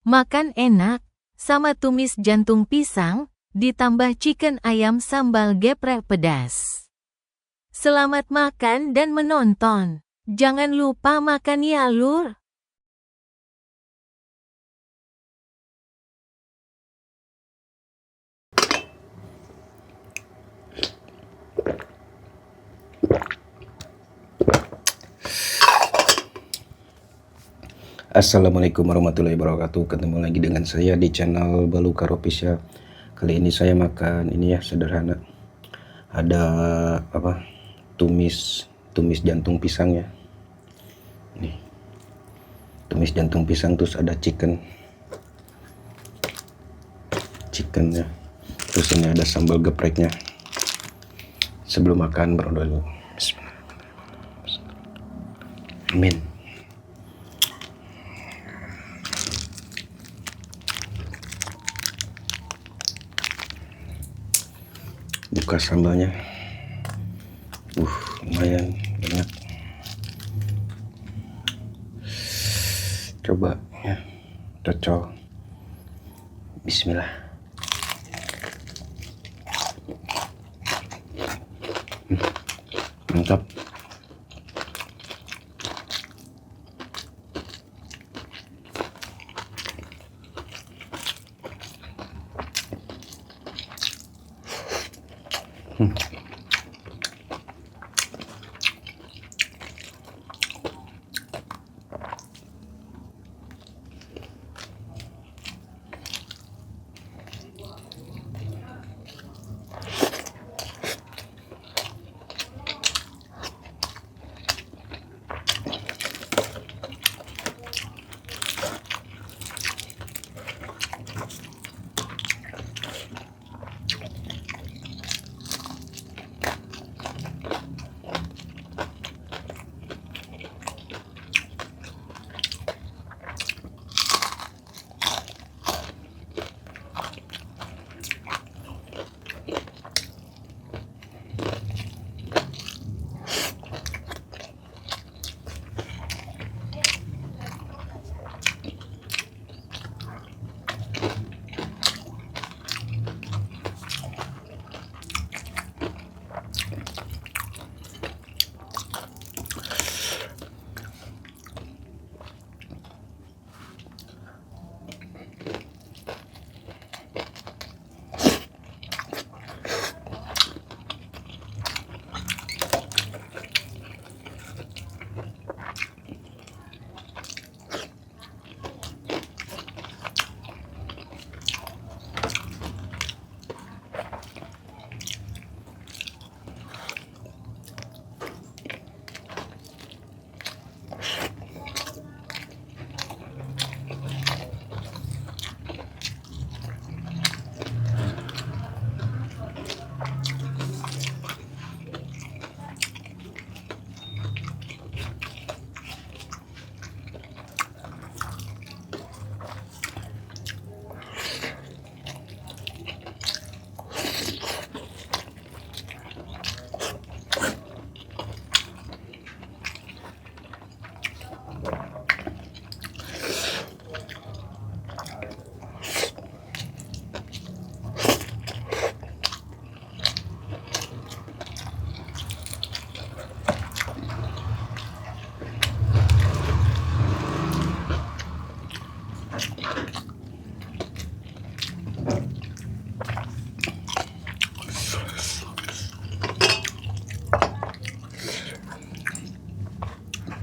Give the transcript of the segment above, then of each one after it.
Makan enak, sama tumis jantung pisang, ditambah chicken ayam sambal geprek pedas. Selamat makan dan menonton. Jangan lupa makan ya lur. Assalamualaikum warahmatullahi wabarakatuh. Ketemu lagi dengan saya di channel Balukar Official. Kali ini saya makan ini ya, sederhana. Ada tumis jantung pisang ya. Nih. Tumis jantung pisang, terus ada chicken ya. Terus ini ada sambal gepreknya. Sebelum makan berdoa dulu. Bismillahirrahmanirrahim. Amin. Buka sambalnya, lumayan banyak. Coba ya, cocol. Bismillah. Mantap.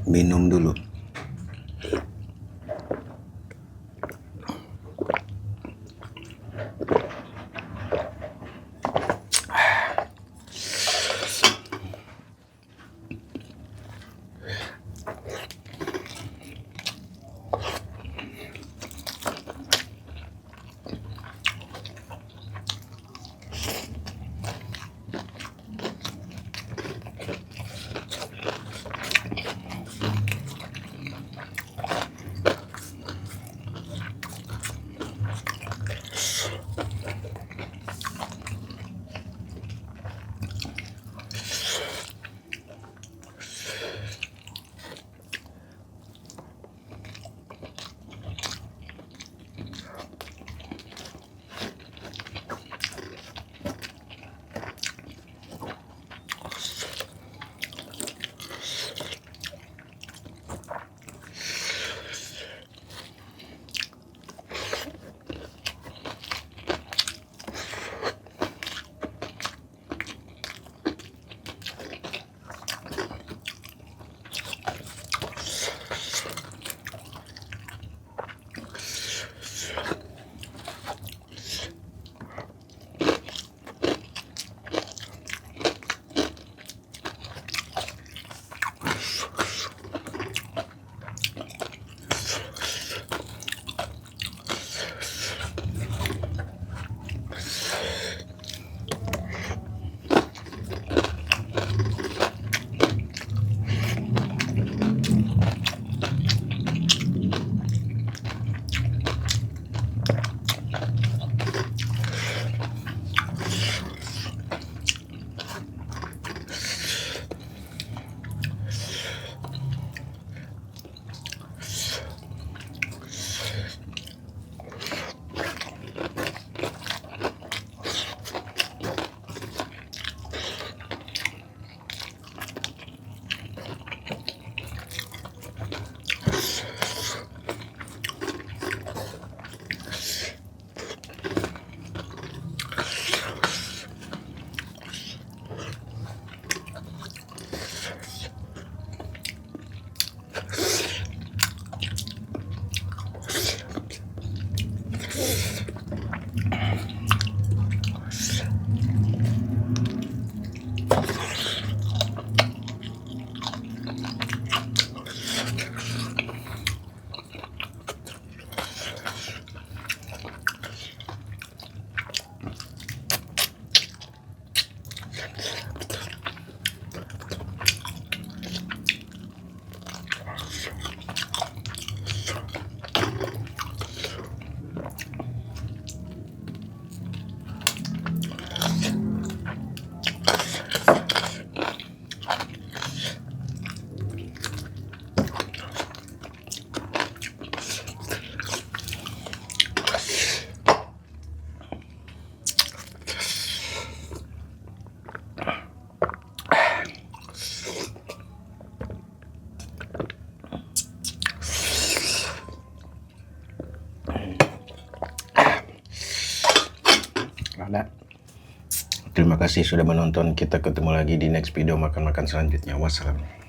Minum dulu. ada. Terima kasih sudah menonton. Kita ketemu lagi di next video makan-makan selanjutnya. Wassalam.